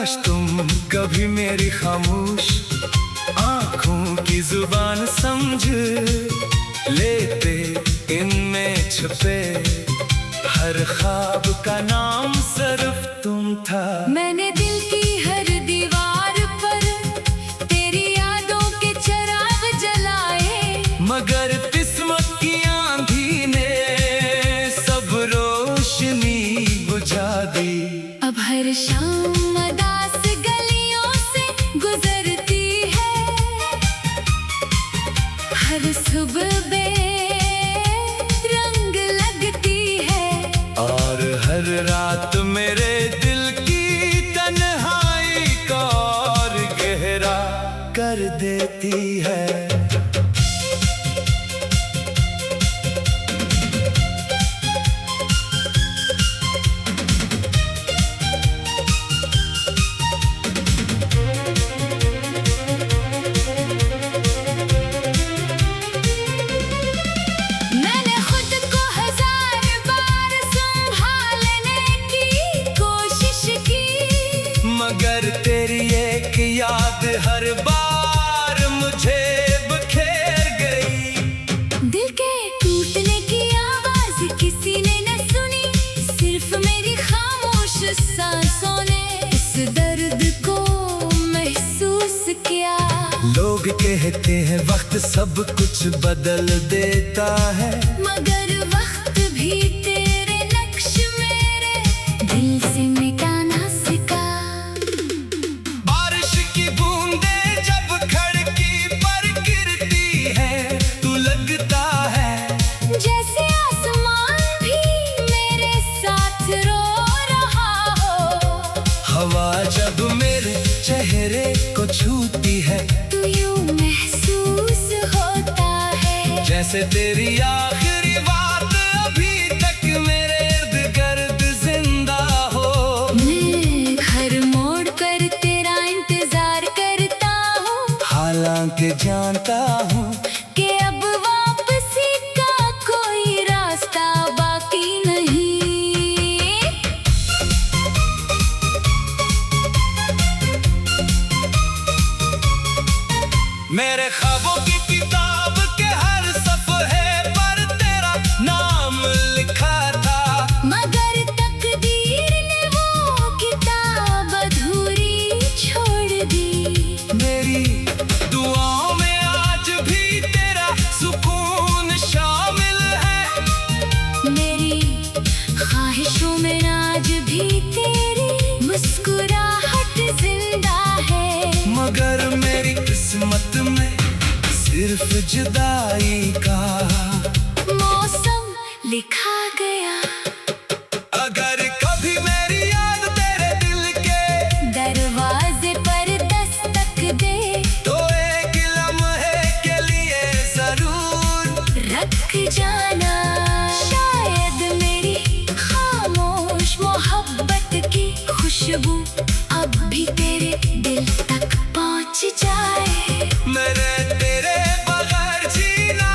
काश तुम कभी मेरी खामोश आंखों की जुबान समझ लेते, इनमें छुपे हर ख्वाब का नाम सिर्फ तुम था। मैंने दिल की हर दीवार पर तेरी यादों के चिराग जलाए, मगर किस्मत की आंधी ने सब रोशनी बुझा दी। अब हर शाम अदास गलियों से गुजरती है, हर सुबह बेरंग लगती है, और हर रात मेरे दिल की तन्हाई को और गहरा कर देती है। मैंने खुद को हजार बार संभालने की कोशिश की, मगर तेरी एक याद हर बार मुझे बखेर गई। दिल के टूटने की आवाज किसी ने न सुनी, सिर्फ मेरी खामोश सांसों ने इस दर्द को महसूस किया। लोग कहते हैं वक्त सब कुछ बदल देता है, मगर वक्त भी तेरे नक्श मेरे दिल से मिटाना सिखा। बारिश की बूंदें जब खिड़की पर गिरती है, तू लगता है जैसे आसमान भी मेरे साथ रो रहा हो। हवा जब मेरे चेहरे को छूती है, तू यूं महसूस होता है जैसे तेरी आखिरी बात अभी तक मेरे इर्द गिर्द जिंदा हो। मैं हर मोड़ पर तेरा इंतजार करता हूँ, हालांकि जानता हूँ कि अब वापसी का कोई रास्ता बाकी नहीं। मेरे ख्वाबों की किताब के हर सफ़े पर तेरा नाम लिखा था, मगर तकदीर ने वो किताब अधूरी छोड़ दी। मेरी दुआओं में आज भी तेरा सुकून शामिल है, मेरी ख्वाहिशों में आज भी तेरी मुस्कुराहट जिंदा है, मगर मेरी किस्मत में सिर्फ जुदाई का मौसम लिखा गया। अगर कभी मेरी याद तेरे दिल के दरवाजे पर दस्तक दे, तो एक लम्हे के लिए जरूर रख जाना। शायद मेरी खामोश मोहब्बत की खुशबू अब भी तेरे दिल तक पहुंच जाए। मैंने तेरे बगैर जीना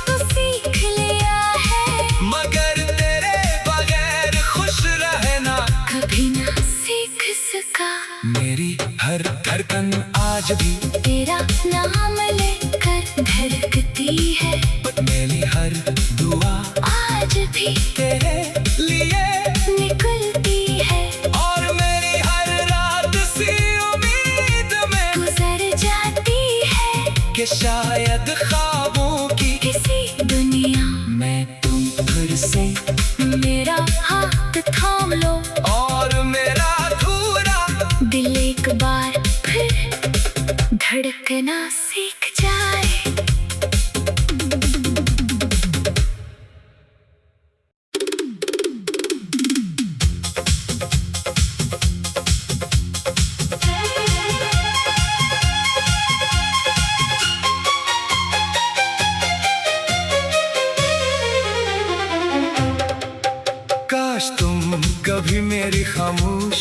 तो सीख लिया है, मगर तेरे बगैर खुश रहना कभी ना सीख सका। मेरी हर धड़कन आज भी तेरा नाम लेकर धड़कती है, मेरी हर दुआ आज भी तेरे लिए, निकलती है, और मेरी हर रात सी उम्मीद में गुजर जाती है कि शायद ख्वाबों की किसी दुनिया मैं तुम फिर से मेरा हाथ थाम लो, और मेरा अधूरा दिल एक बार फिर धड़कना सीख जाए। काश तुम कभी मेरी खामोश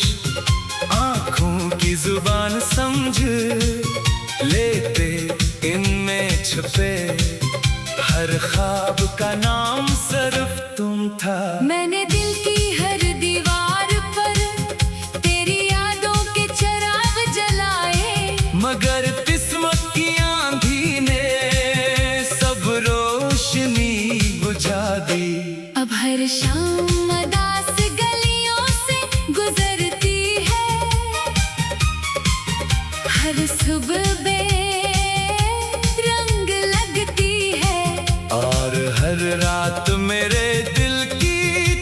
आंखों की जुबान समझ लेते, इनमें छुपे हर ख्वाब का नाम सिर्फ तुम था। मैंने दिल की हर दीवार पर तेरी यादों के शाम उदास गलियों से गुजरती है, हर सुबह बेरंग लगती है, और हर रात मेरे दिल की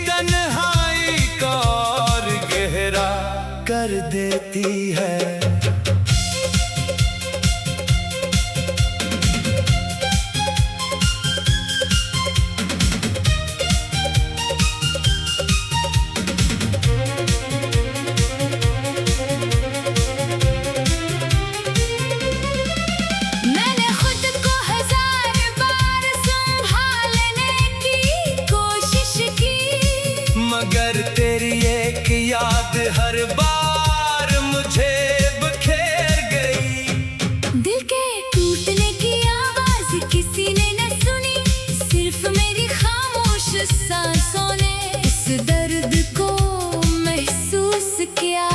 तन्हाई को और गहरा कर देती है। मैंने खुद को हजार बार संभालने की कोशिश की, मगर तेरी एक याद हर बार मुझे बखेर गई। दिल के टूटने की आवाज किसी ने न सुनी, सिर्फ मेरी खामोश सांसों ने इस दर्द को महसूस किया।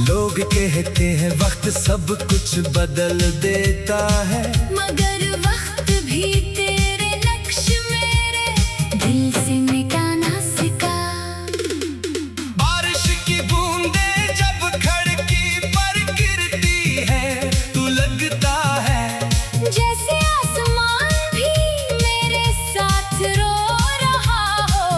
लोग कहते हैं वक्त सब कुछ बदल देता है, मगर वक्त भी तेरे नक्श मेरे दिल से मिटाना सिखा। बारिश की बूंदें जब खिड़की पर गिरती है तू लगता है जैसे आसमान भी मेरे साथ रो रहा हो,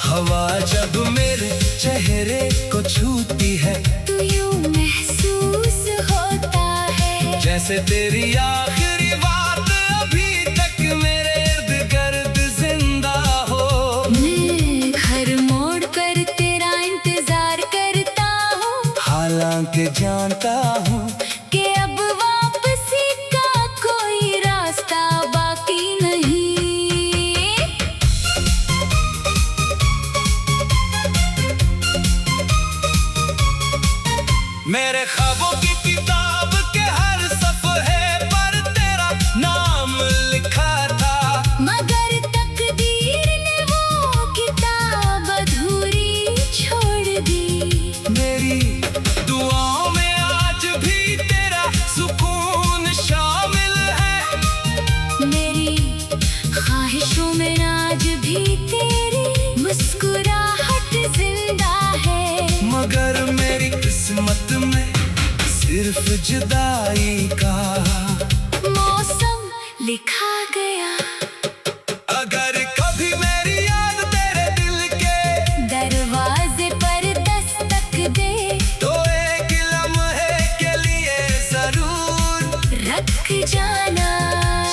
हवा जब मेरे चेहरे को छूती है तू यूं महसूस होता है, जैसे तेरी आखिरी बात अभी तक मेरे इर्द गिर्द जिंदा हो। मैं हर मोड़ पर तेरा इंतजार करता हूँ, हालांकि जानता हूँ कि अब वापसी का कोई रास्ता बाकी नहीं। मेरे ख्वाबों की किताब के हर सफ़े पर तेरा नाम लिखा था, मगर तकदीर ने वो किताब अधूरी छोड़ दी। मेरी दुआओं में आज भी तेरा सुकून शामिल है, मेरी ख्वाहिशों में आज भी तेरी मुस्कुराहट जिंदा है, मगर मेरी किस्मत में सिर्फ जुदाई का मौसम लिखा गया। अगर कभी मेरी याद तेरे दिल के दरवाजे पर दस्तक दे, तो एक लम्हे के लिए जरूर रख जाना।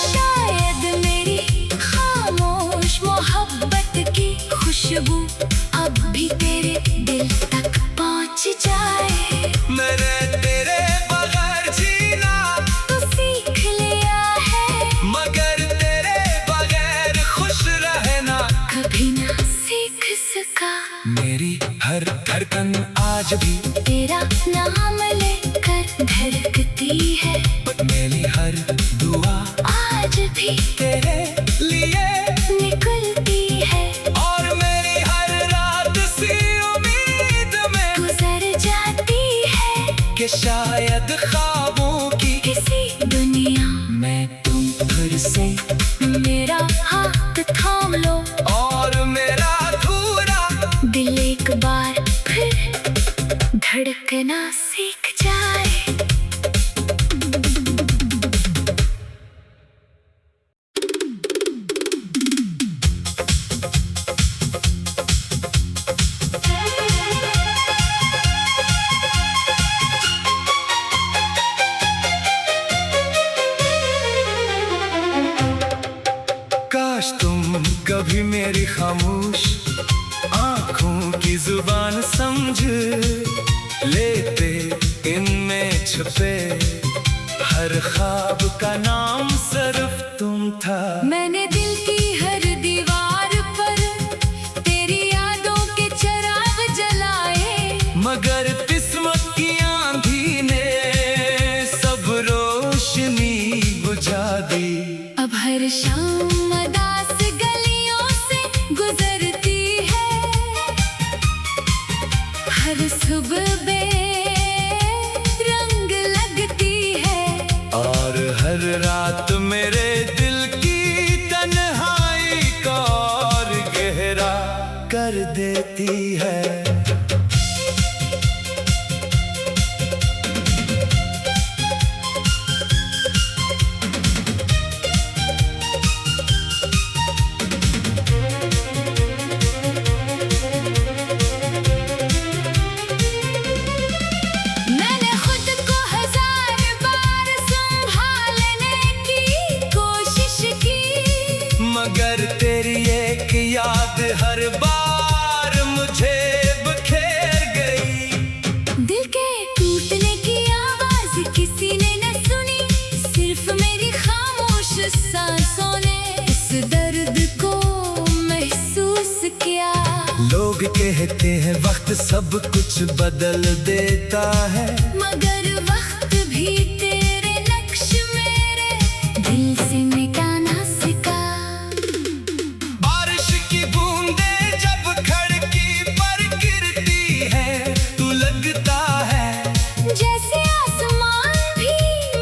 शायद मेरी खामोश मोहब्बत की खुशबू अब भी तेरे दिल तक पहुंच जाए। मैंने तेरे बगैर जीना तो सीख लिया है, मगर तेरे बगैर खुश रहना कभी ना सीख सका। मेरी हर धड़कन आज भी तेरा नाम लेकर धड़कती है, मेरी हर दुआ आज भी तेरे लिए, निकलती है, और मेरी हर रात सी उम्मीद में गुजर जाती है कि शायद ख्वाबों की किसी दुनिया मैं तुम फिर से मेरा हाथ थाम लो, और मेरा अधूरा दिल एक बार फिर धड़कना सीख जाए। काश तुम कभी मेरी खामोश आंखों की जुबान समझ लेते, इनमें छुपे हर ख्वाब का नाम सिर्फ तुम था। मैंने दिल की हर दीवार पर तेरी यादों के चिराग जलाए, मगर किस्मत की आंधी ने सब रोशनी बुझा दी। अब हर शाम उदास गलियों से गुजरती है, हर सुबह बेरंग लगती है, और हर रात मेरे दिल की तन्हाई को और गहरा कर देती है। मैंने खुद को 1000 बार संभालने की कोशिश की, मगर तेरी एक याद हर बार मुझे बखेर गई। दिल के टूटने की आवाज किसी ने न सुनी, सिर्फ मेरी खामोश सांसों ने इस दर्द को महसूस किया। लोग कहते हैं वक्त सब कुछ बदल देता है, मगर वक्त भी तेरे नक्श मेरे दिल से मिटाना सिखा। बारिश की बूंदें जब खिड़की पर गिरती है तो लगता है जैसे आसमान भी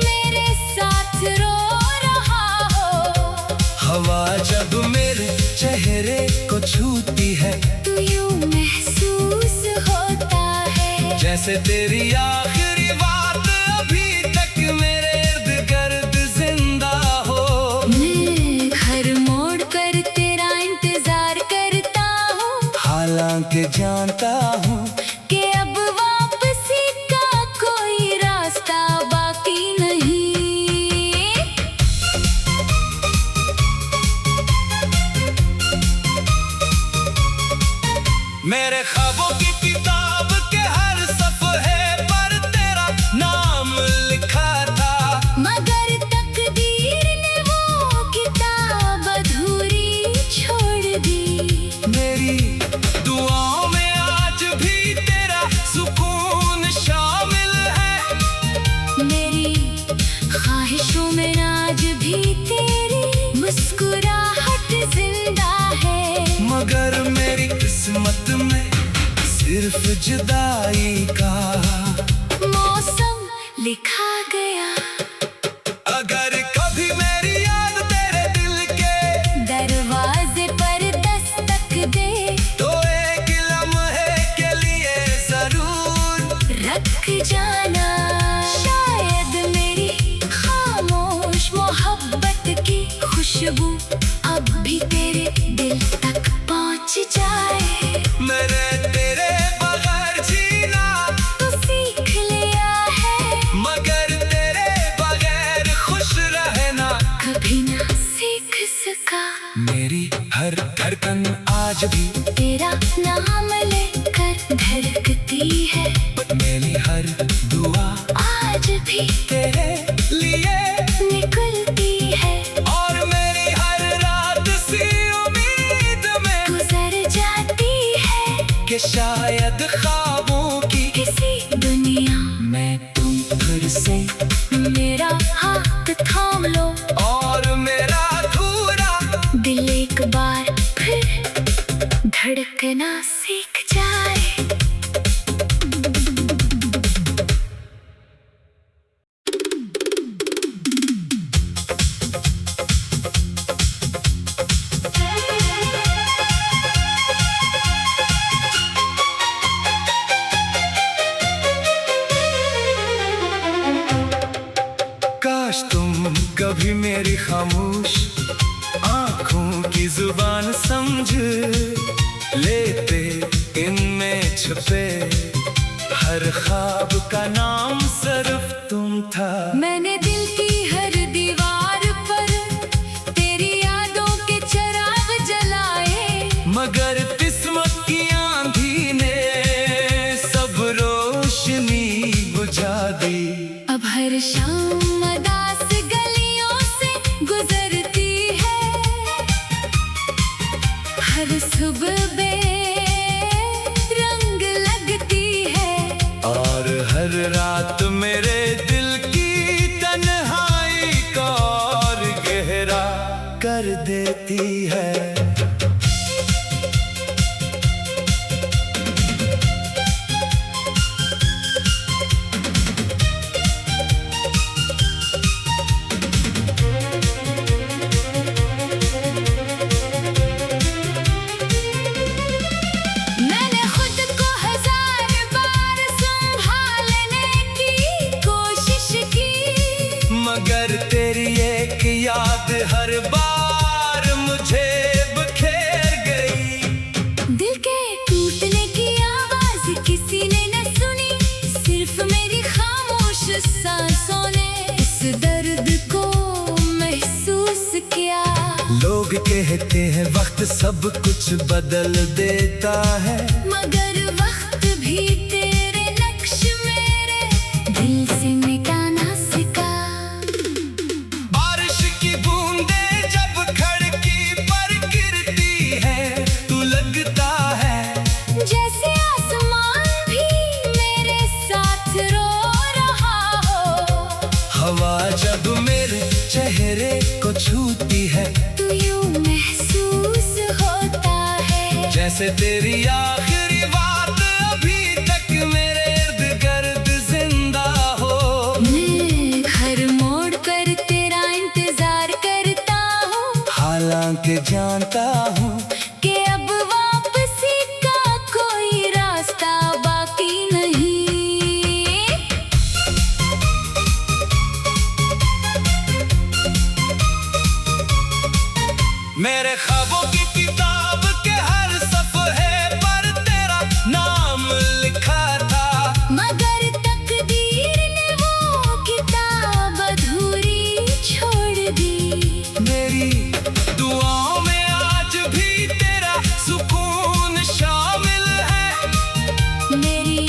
मेरे साथ रो रहा हो। हवा जब मेरे चेहरे को छूती है तू यूं महसूस होता है, जैसे तेरी आखिरी बात अभी तक मेरे इर्द गिर्द जिंदा हो। मैं हर मोड़ पर तेरा इंतजार करता हूँ, हालांकि जानता हूँ कि अब वापसी का कोई रास्ता बाकी नहीं। मेरे ख्वाबों की किताब के हर सफ़े पर तेरा नाम लिखा था, मगर तकदीर ने वो किताब अधूरी छोड़ दी। मेरी दुआओं में आज भी तेरा सुकून शामिल है, मेरी ख्वाहिशों में आज भी तेरी मुस्कुराहट जिंदा है। मगर मेरी किस्मत में सिर्फ जुदाई का मौसम लिखा गया। अगर कभी मेरी याद तेरे दिल के दरवाजे पर दस्तक दे तो एक लम्हे के लिए जरूर रख जाना। शायद मेरी खामोश मोहब्बत की खुशबू अब भी तेरे दिल तक पहुंच जाए। मैंने तेरे बगैर जीना तो सीख लिया है, मगर तेरे बगैर खुश रहना कभी ना सीख सका। मेरी हर धड़कन आज भी तेरा नाम लेकर धड़कती है, मेरी हर दुआ आज भी तेरे लिए निकलती है। और मेरी हर रात सी उम्मीद में गुजर जाती है कि शायद ख्वाबों की किसी दुनिया मैं तुम फिर से मेरा हाथ थाम लो और मेरा अधूरा दिल एक बार फिर धड़कना सीख जाए। काश तुम कभी मेरी खामोश आंखों की जुबान समझ लेते, इनमें छुपे हर ख्वाब का नाम सिर्फ तुम था। मैंने दिल की हर दीवार पर तेरी यादों के चिराग जलाए, मगर किस्मत की आंधी ने सब रोशनी बुझा दी। अब हर शाम अदास गलियों से गुजरती है, हर सुबह बेरंग लगती है। और हर रात मेरे दिल की तन्हाई को और गहरा कर देती है। सांसों ने इस दर्द को महसूस किया। लोग कहते हैं वक्त सब कुछ बदल देता है, मगर वक्त भी तेरे नक्श मेरे दिल से मिटाना सिखा। बारिश की बूंदें जब खिड़की पर गिरती है तो लगता है जैसे आसमान भी मेरे साथ रो रहा हो। हवा जब मेरे चेहरे को छूती है तो यूं महसूस होता है जैसे तेरी आखिरी बात अभी तक मेरे इर्द गिर्द जिंदा हो। मैं हर मोड़ पर तेरा इंतजार करता हूँ, हालांकि जानता हूँ कि अब वापसी का कोई रास्ता बाकी नहीं। मेरे ख्वाबों की किताब के हर सफ़े पर तेरा नाम लिखा था, मगर तकदीर ने वो किताब अधूरी छोड़ दी। मेरी दुआओं में आज भी तेरा सुकून शामिल है, मेरी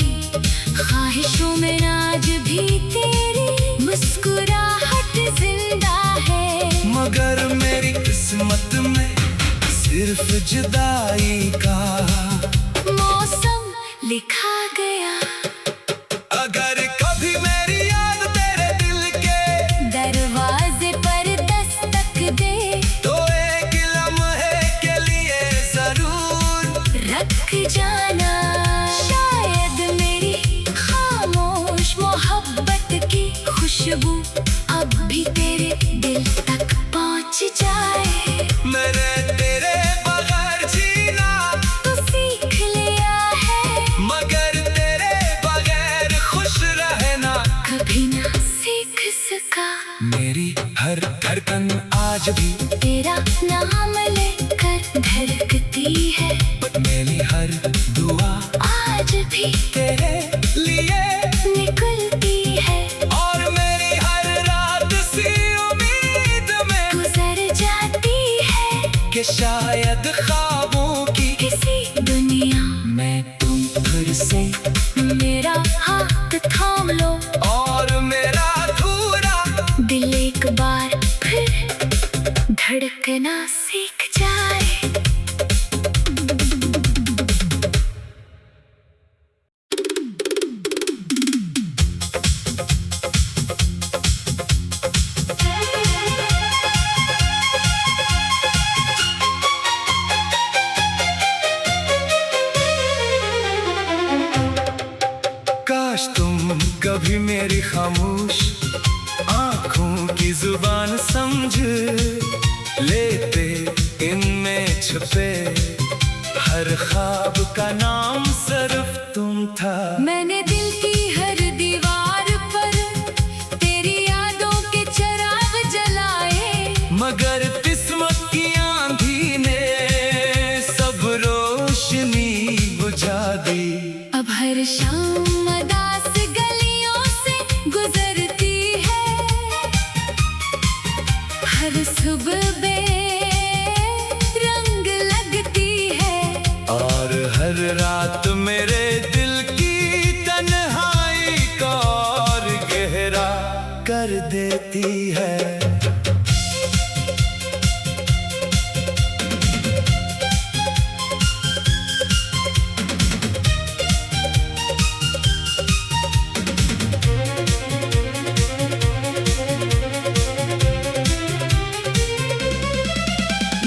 ख्वाहिशों में आज भी तेरी मुस्कुराहट जिंदा है। मगर मेरी किस्मत में सिर्फ जुदाई का मौसम लिखा गया। अगर कभी मेरी याद तेरे दिल के दरवाजे पर दस्तक दे तो एक लम्हे के लिए जरूर रख जाना। शायद मेरी खामोश मोहब्बत की खुशबू अब भी तेरे दिल तक पहुंच जाए। मैंने तेरे बगैर जीना तो सीख लिया है, मगर तेरे बगैर खुश रहना कभी ना सीख सका। मेरी हर धड़कन आज भी तेरा नाम लेकर धड़कती है, मेरी हर दुआ आज भी तेरे लिए, निकलती है। और मेरी हर रात सी उम्मीद में गुजर जाती है कि शायद ख्वाबों की किसी दुनिया मैं तुम फिर से मेरा हाथ थाम लो और मेरा अधूरा दिल एक बार फिर धड़कना सीख जाए। काश तुम कभी मेरी खामोश आंखों की जुबान समझ लेते, इनमें छुपे हर ख्वाब का नाम सिर्फ तुम था। मैंने दिल की हर दीवार पर तेरी यादों के चिराग जलाए, मगर किस्मत की आंधी ने सब रोशनी बुझा दी। अब हर शाम अदास गलियों से गुजरती है, हर सुबह बेरंग लगती है, और हर रात मेरे दिल की तन्हाई को और गहरा कर देती है।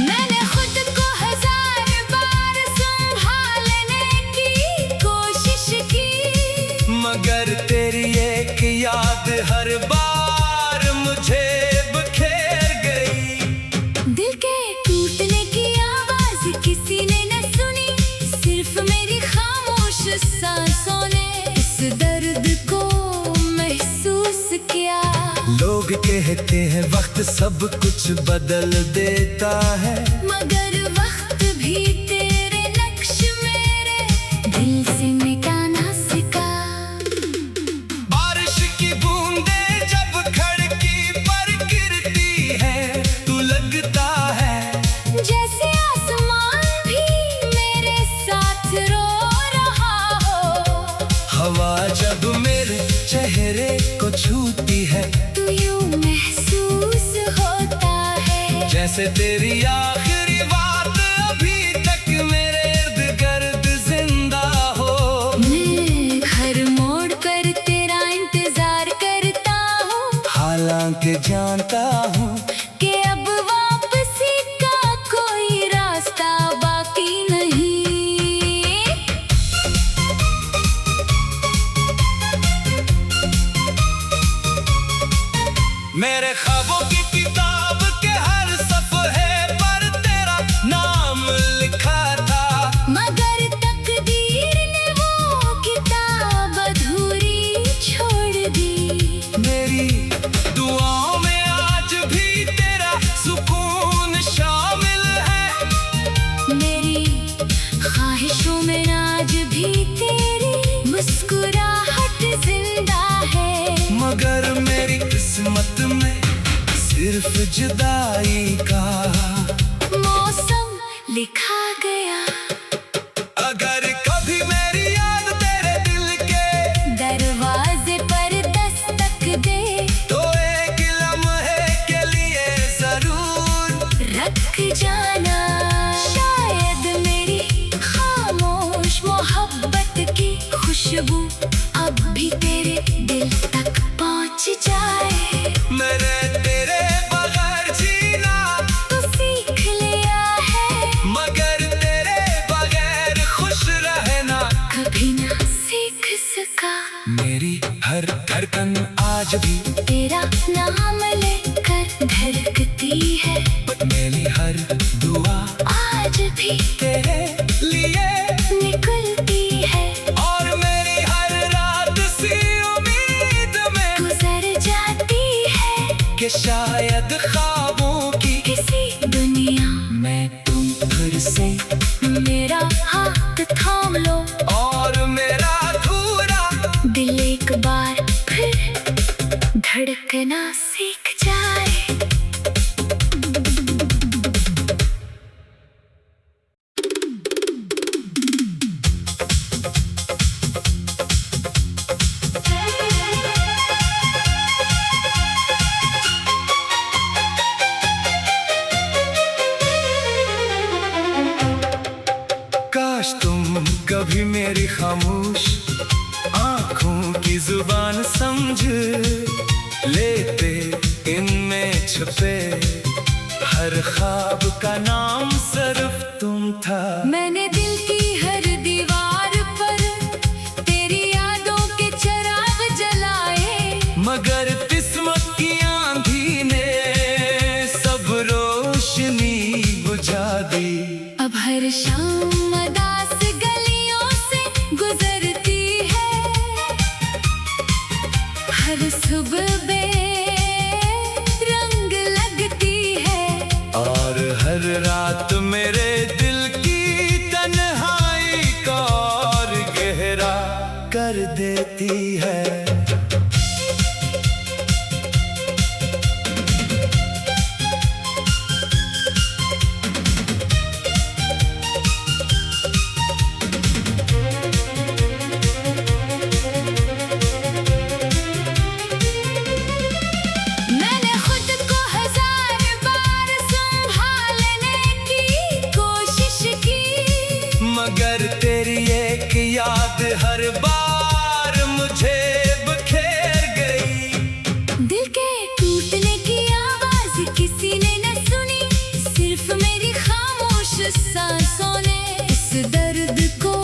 मैंने खुद को 1000 बार संभालने की कोशिश की, मगर तेरी एक याद हर बार मुझे बखेर गई। दिल के टूटने की आवाज किसी ने न सुनी, सिर्फ मेरी खामोश सांसों ने इस दर्द को महसूस किया। लोग कहते हैं वक्त सब कुछ बदल देता है, मगर वक्त भी तेरे नक्श मेरे दिल से मिटाना सिखा। बारिश की बूंद चेहरे को छूती है, तू यूं महसूस होता है जैसे तेरी आखिरी बात अभी तक मेरे इर्द गिर्द जिंदा हो। मैं हर मोड़ पर तेरा इंतजार करता हूँ, हालांकि जानता हूँ कि अब वापसी का कोई रास्ता बाकी नहीं। मेरे ख्वाबों की किताब के हर सफ़े पर तेरा नाम लिखा था, मगर तकदीर ने वो किताब अधूरी छोड़ दी। मेरी दुआओं में आज भी तेरा सुकून शामिल है, मेरी ख्वाहिशों में आज भी तेरी मुस्कुराहट जिंदा है। मगर मेरी किस्मत में सिर्फ जुदाई का मौसम लिखा गया। अगर कभी मेरी याद तेरे दिल के दरवाजे पर दस्तक दे तो एक लम्हे के लिए जरूर रख जाना। शायद मेरी खामोश मोहब्बत की खुशबू अब भी तेरे दिल तक पहुंच जाए। मैंने तेरे बगैर जीना तो सीख लिया है, मगर तेरे बगैर खुश रहना कभी ना सीख सका। मेरी हर धड़कन आज भी तेरा नाम लेकर धड़कती है, मेरी हर दुआ आज भी तेरे लिए, निकलती है। और मेरी हर रात सी उम्मीद में गुजर जाती है कि शायद ख्वाबों की किसी दुनिया मैं तुम फिर से मेरा हाथ थाम लो, और मेरा अधूरा दिल एक बार फिर धड़कना सीख जाए। काश तुम कभी मेरी खामोश आंखों की जुबान समझ लेते, इनमें छुपे हर ख्वाब का नाम सिर्फ तुम था। मैंने दिल की हर दीवार पर तेरी यादों के चिराग जलाए, मगर किस्मत की आंधी ने सब रोशनी बुझा दी। अब हर शाम अदास गलियों से गुजरती है, हर सुबह बेरंग लगती है, और हर रात मेरे दिल की तन्हाई को और गहरा कर देती है। मैंने खुद को हजार बार संभालने की कोशिश की, मगर तेरी एक याद हर बार मुझे बखेर गई। दिल के टूटने की आवाज किसी ने न सुनी, सिर्फ मेरी खामोश सांसों ने इस दर्द को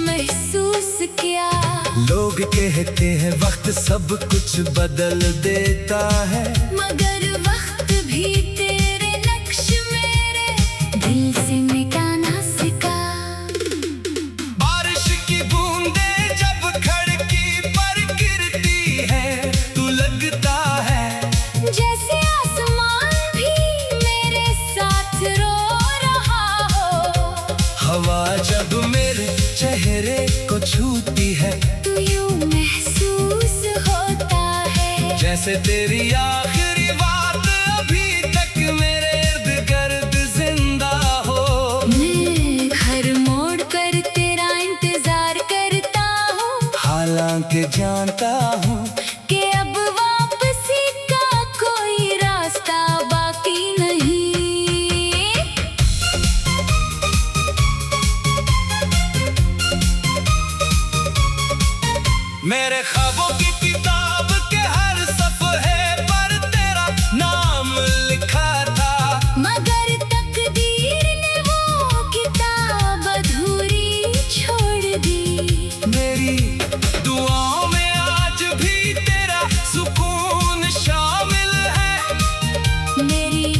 महसूस किया। लोग कहते हैं वक्त सब कुछ बदल देता है, मगर वक्त भी तेरे नक्श मेरे दिल से मिटाना सिखा। बारिश की बूंदें जब खिड़की पर गिरती है तो लगता है जैसे आसमान भी मेरे साथ रो रहा हो। हवा जब मेरे चेहरे को छूती है, तू यूं महसूस होता है जैसे तेरी आखिरी बात अभी तक मेरे इर्द गिर्द जिंदा हो। मैं हर मोड़ पर तेरा इंतजार करता हूँ, हालांकि जानता हूँ हूँ कि अब वापसी का कोई रास्ता बाकी नहीं। मेरे ख्वाबों की किताब के हर सफ़े पर तेरा नाम लिखा था, मगर तकदीर ने वो किताब अधूरी छोड़ दी। मेरी दुआओं में आज भी तेरा सुकून शामिल है, मेरी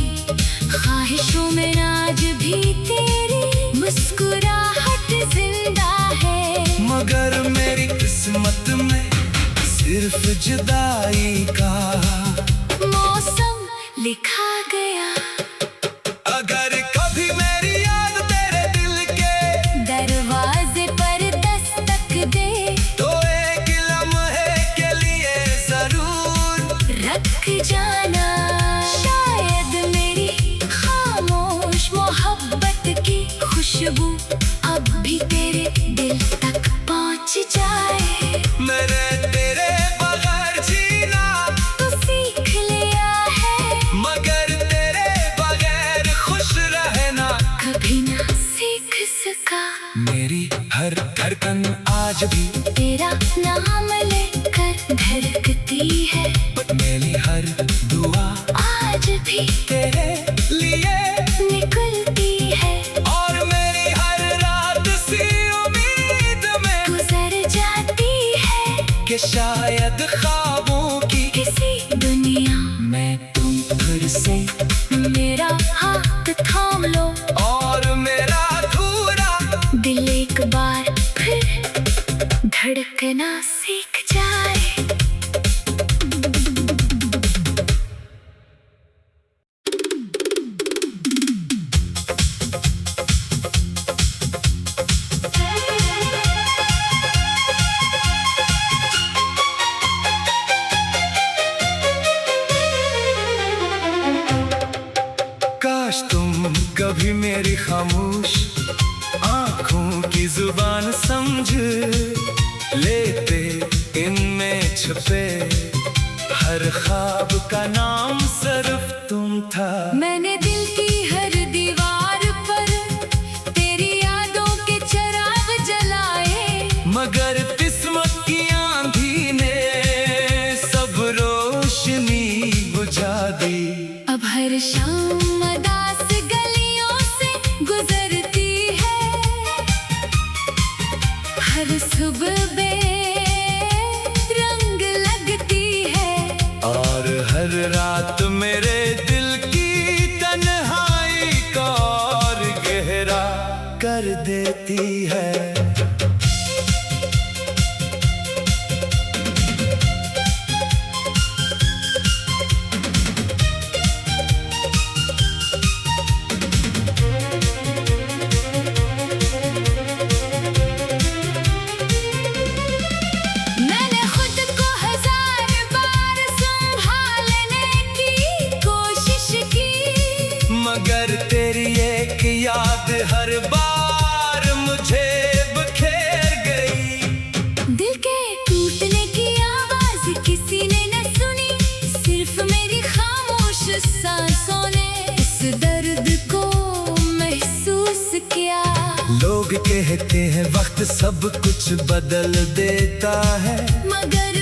ख्वाहिशों में आज भी तेरी मुस्कुराहट जिंदा है। मगर मेरी किस्मत में सिर्फ जुदाई का मौसम लिखा गया। अगर कभी मेरी याद तेरे दिल के दरवाजे पर दस्तक दे तो एक लम्हे के लिए जरूर रख जाना। शायद मेरी खामोश मोहब्बत की खुशबू अब भी तेरे दिल तक पहुंच जाए। मैंने तेरे बगैर जीना तो सीख लिया है, मगर तेरे बगैर खुश रहना कभी ना सीख सका। मेरी हर धड़कन आज भी तेरा नाम लेकर धड़कती है, मेरी हर दुआ आज भी तेरे लिए निकलती है। और मेरी हर रात सी उम्मीद में गुजर जाती है कि शायद ख्वाबों की किसी दुनिया मैं तुम फिर से मेरा हाथ थाम लो और मेरा अधूरा दिल एक बार फिर धड़कना सीख जाए। काश तुम कभी मेरी खामोश आँखों की जुबान समझ लेते, इनमें छुपे हर ख्वाब का नाम सिर्फ तुम था। मैंने दिल की हर दीवार पर तेरी यादों के चिराग जलाए, मगर किस्मत की आंधी ने सब रोशनी बुझा दी। अब हर शाम अदास गलियों से गुजरती है, हर सुबह बेरंग लगती है, और हर रात मेरे दिल की तन्हाई को और गहरा कर देती है। मैंने खुद को 1000 बार संभालने की कोशिश की, मगर तेरी एक याद हर बार मुझे बखेर गई। दिल के टूटने की आवाज किसी ने न सुनी, सिर्फ मेरी खामोश सांसों ने इस दर्द को महसूस किया। लोग कहते हैं वक्त सब कुछ बदल देता है, मगर